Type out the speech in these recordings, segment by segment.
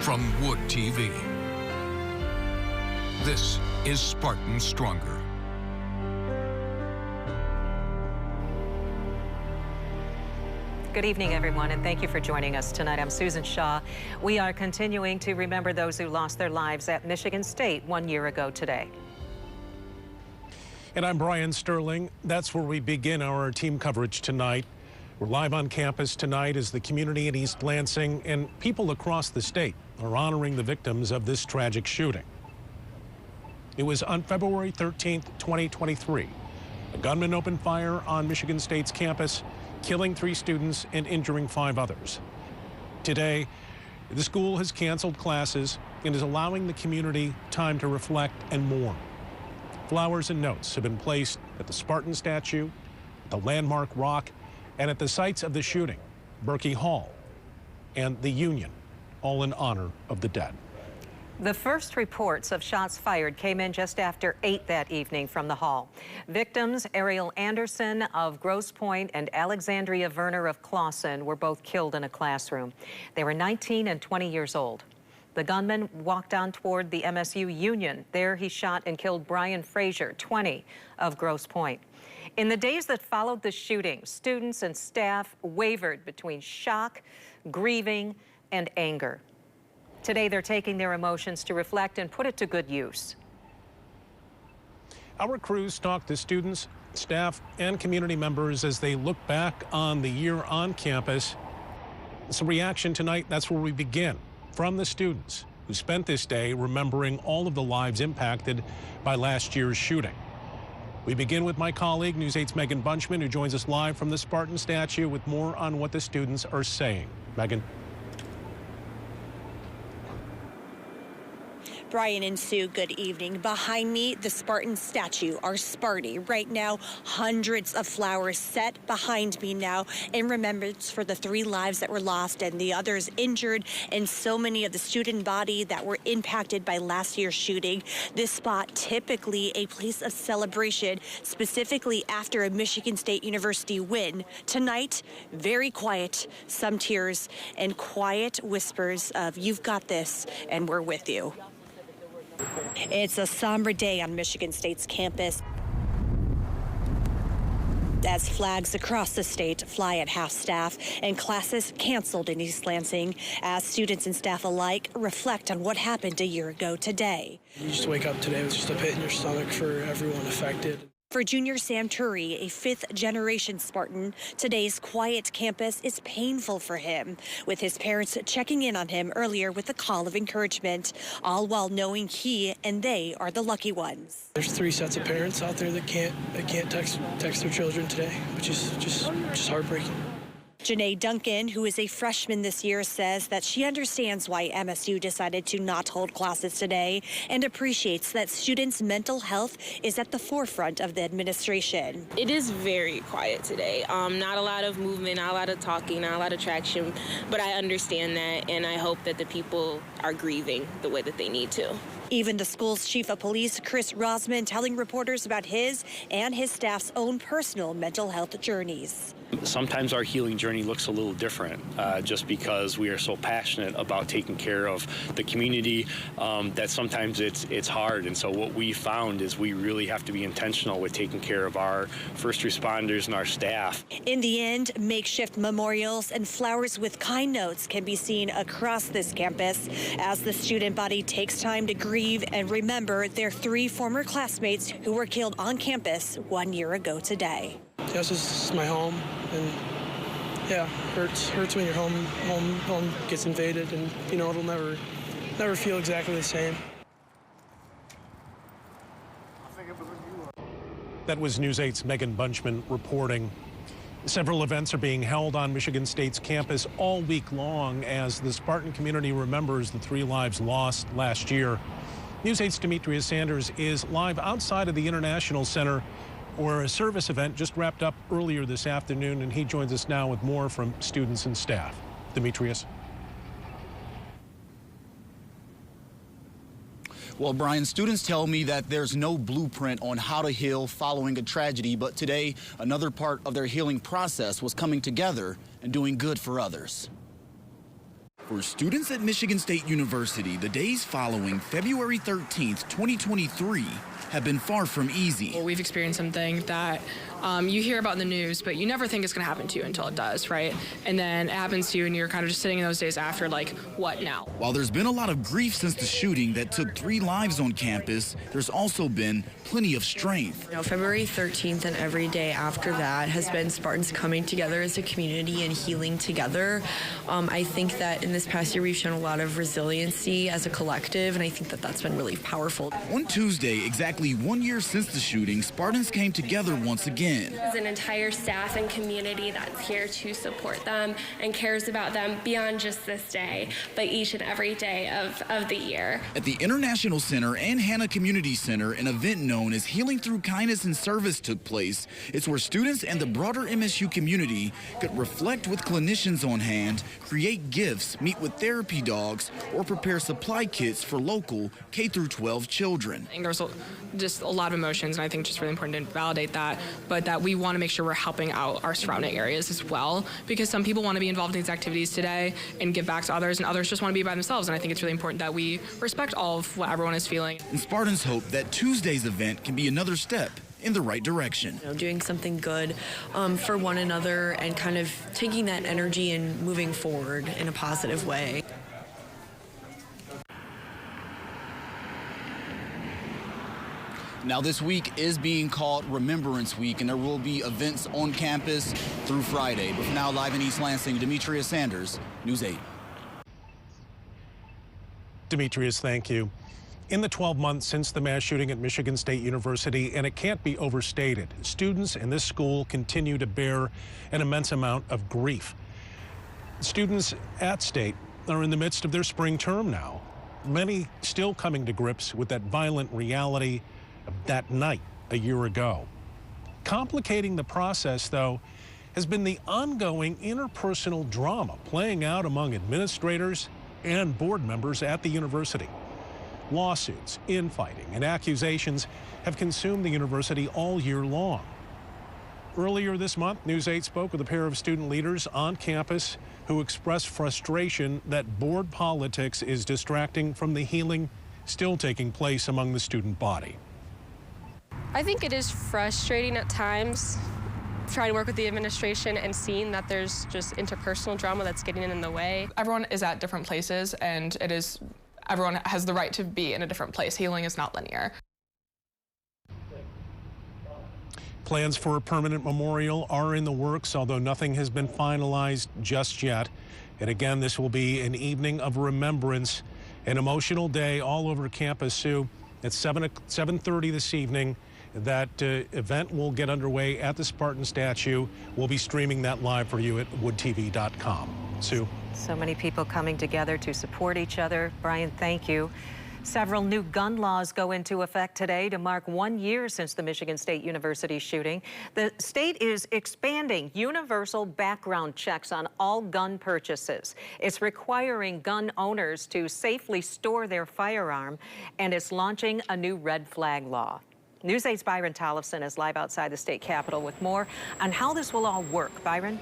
from Wood TV. This is Spartan Stronger. Good evening, everyone, and thank you for joining us tonight. I'm Susan Shaw. We are continuing to remember those who lost their lives at Michigan State 1 year ago today. And I'm Brian Sterling. That's where we begin our team coverage tonight. We're live on campus tonight as the community in East Lansing and people across the state are honoring the victims of this tragic shooting. It was on February 13th, 2023. A gunman opened fire on Michigan State's campus, killing 3 students and injuring 5 others. Today, the school has canceled classes and is allowing the community time to reflect and mourn. Flowers and notes have been placed at the Spartan statue, the landmark rock, and at the sites of the shooting, Berkey Hall and the Union, all in honor of the dead. The first reports of shots fired came in just after 8 that evening from the hall. Victims Ariel Anderson of Grosse Pointe and Alexandria Werner of Clawson were both killed in a classroom. They were 19 and 20 years old. The gunman walked on toward the MSU Union. There he shot and killed Brian Frazier, 20, of Grosse Pointe. In the days that followed the shooting, students and staff wavered between shock, grieving, and anger. Today, they're taking their emotions to reflect and put it to good use. Our crews talked to students, staff, and community members as they look back on the year on campus. Some reaction tonight, that's where we begin, from the students who spent this day remembering all of the lives impacted by last year's shooting. We begin with my colleague, News 8's Megan Bunchman, who joins us live from the Spartan statue with more on what the students are saying. Megan. Brian and Sue, good evening. Behind me, the Spartan statue, our Sparty. Right now, hundreds of flowers set behind me now in remembrance for the 3 lives that were lost and the others injured, and so many of the student body that were impacted by last year's shooting. This spot, typically a place of celebration, specifically after a Michigan State University win. Tonight, very quiet, some tears, and quiet whispers of, "You've got this, and we're with you." It's a somber day on Michigan State's campus as flags across the state fly at half-staff and classes canceled in East Lansing as students and staff alike reflect on what happened a year ago today. You just wake up today with just a pit in your stomach for everyone affected. For junior Sam Turi, a 5th-generation Spartan, today's quiet campus is painful for him, with his parents checking in on him earlier with a call of encouragement, all while knowing he and they are the lucky ones. There's 3 sets of parents out there that can't text their children today, which is just heartbreaking. Janae Duncan, who is a freshman this year, says that she understands why MSU decided to not hold classes today and appreciates that students' mental health is at the forefront of the administration. It is very quiet today. Not a lot of movement, not a lot of talking, not a lot of traction, but I understand that, and I hope that the people are grieving the way that they need to. Even the school's chief of police, Chris Rosman, telling reporters about his and his staff's own personal mental health journeys. Sometimes our healing journey looks a little different just because we are so passionate about taking care of the community that sometimes it's hard. And so what we found is we really have to be intentional with taking care of our first responders and our staff. In the end, makeshift memorials and flowers with kind notes can be seen across this campus as the student body takes time to grieve and remember their 3 former classmates who were killed on campus 1 year ago today. Yes, this is my home, and yeah, hurts when your home gets invaded, and you know it'll never feel exactly the same. That was News 8's Megan Bunchman reporting. Several events are being held on Michigan State's campus all week long as the Spartan community remembers the 3 lives lost last year. News 8's Demetrius Sanders is live outside of the International Center, where a service event just wrapped up earlier this afternoon, and he joins us now with more from students and staff. Demetrius. Well, Brian, students tell me that there's no blueprint on how to heal following a tragedy, but today another part of their healing process was coming together and doing good for others. For students at Michigan State University, the days following February 13th, 2023 have been far from easy. Well, we've experienced something that you hear about in the news, but you never think it's going to happen to you until it does, right? And then it happens to you, and you're kind of just sitting in those days after, like, what now? While there's been a lot of grief since the shooting that took 3 lives on campus, there's also been plenty of strength. You know, February 13th and every day after that has been Spartans coming together as a community and healing together. I think that in this past year we've shown a lot of resiliency as a collective, and I think that that's been really powerful. On Tuesday, exactly 1 year since the shooting, Spartans came together once again. There's an entire staff and community that's here to support them and cares about them beyond just this day, but each and every day of the year. At the International Center and Hannah Community Center, an event known as Healing Through Kindness and Service took place. It's where students and the broader MSU community could reflect with clinicians on hand, create gifts, meet with therapy dogs, or prepare supply kits for local K-12 children. And there's just a lot of emotions, and I think it's just really important to validate that, but that we want to make sure we're helping out our surrounding areas as well, because some people want to be involved in these activities today and give back to others, and others just want to be by themselves, and I think it's really important that we respect all of what everyone is feeling. And Spartans hope that Tuesday's event can be another step in the right direction. You know, doing something good for one another and kind of taking that energy and moving forward in a positive way. Now, this week is being called Remembrance Week, and there will be events on campus through Friday. But for now, live in East Lansing, Demetrius Sanders, News 8. Demetrius, thank you. In the 12 months since the mass shooting at Michigan State University, and it can't be overstated, students in this school continue to bear an immense amount of grief. Students at State are in the midst of their spring term now, many still coming to grips with that violent reality of that night a year ago. Complicating the process, though, has been the ongoing interpersonal drama playing out among administrators and board members at the university. Lawsuits, infighting, and accusations have consumed the university all year long. Earlier this month, News 8 spoke with a pair of student leaders on campus who expressed frustration that board politics is distracting from the healing still taking place among the student body. I think it is frustrating at times trying to work with the administration and seeing that there's just interpersonal drama that's getting in the way. Everyone is at different places, and everyone has the right to be in a different place. Healing is not linear. Plans for a permanent memorial are in the works, although nothing has been finalized just yet. And again, this will be an evening of remembrance, an emotional day all over campus. Sue, at 7:30 this evening, that event will get underway at the Spartan statue. We'll be streaming that live for you at woodtv.com. Sue. So many people coming together to support each other. Brian, thank you. Several new gun laws go into effect today to mark 1 year since the Michigan State University shooting. The state is expanding universal background checks on all gun purchases. It's requiring gun owners to safely store their firearm, and it's launching a new red flag law. News 8's Byron Tollefson is live outside the state capitol with more on how this will all work. Byron?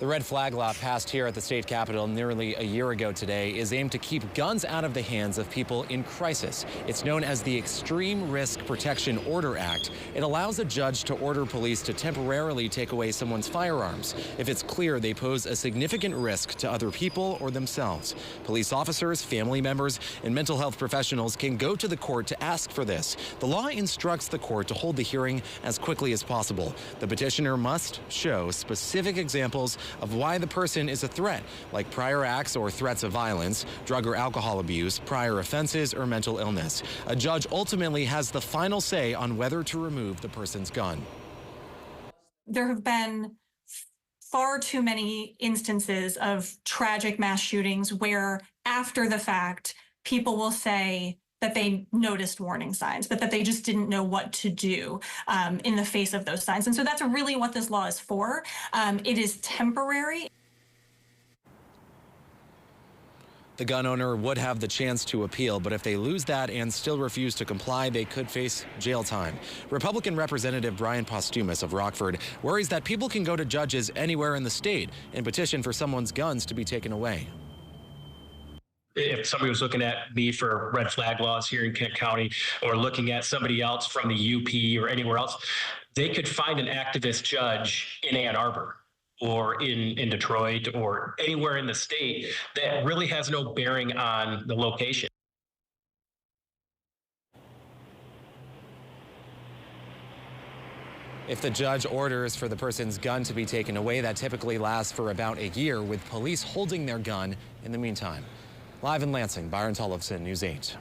The red flag law passed here at the state capitol nearly a year ago today is aimed to keep guns out of the hands of people in crisis. It's known as the Extreme Risk Protection Order Act. It allows a judge to order police to temporarily take away someone's firearms if it's clear they pose a significant risk to other people or themselves. Police officers, family members, and mental health professionals can go to the court to ask for this. The law instructs the court to hold the hearing as quickly as possible. The petitioner must show specific examples of why the person is a threat, like prior acts or threats of violence, drug or alcohol abuse, prior offenses, or mental illness. A judge ultimately has the final say on whether to remove the person's gun. There have been far too many instances of tragic mass shootings where after the fact, people will say that they noticed warning signs, but that they just didn't know what to do in the face of those signs. And so that's really what this law is for. It is temporary. The gun owner would have the chance to appeal, but if they lose that and still refuse to comply, they could face jail time. Republican Representative Brian Postumus of Rockford worries that people can go to judges anywhere in the state and petition for someone's guns to be taken away. If somebody was looking at me for red flag laws here in Kent County, or looking at somebody else from the UP or anywhere else, they could find an activist judge in Ann Arbor or in Detroit or anywhere in the state that really has no bearing on the location. If the judge orders for the person's gun to be taken away, that typically lasts for about a year, with police holding their gun in the meantime. Live in Lansing, Byron Tollefson, News 8.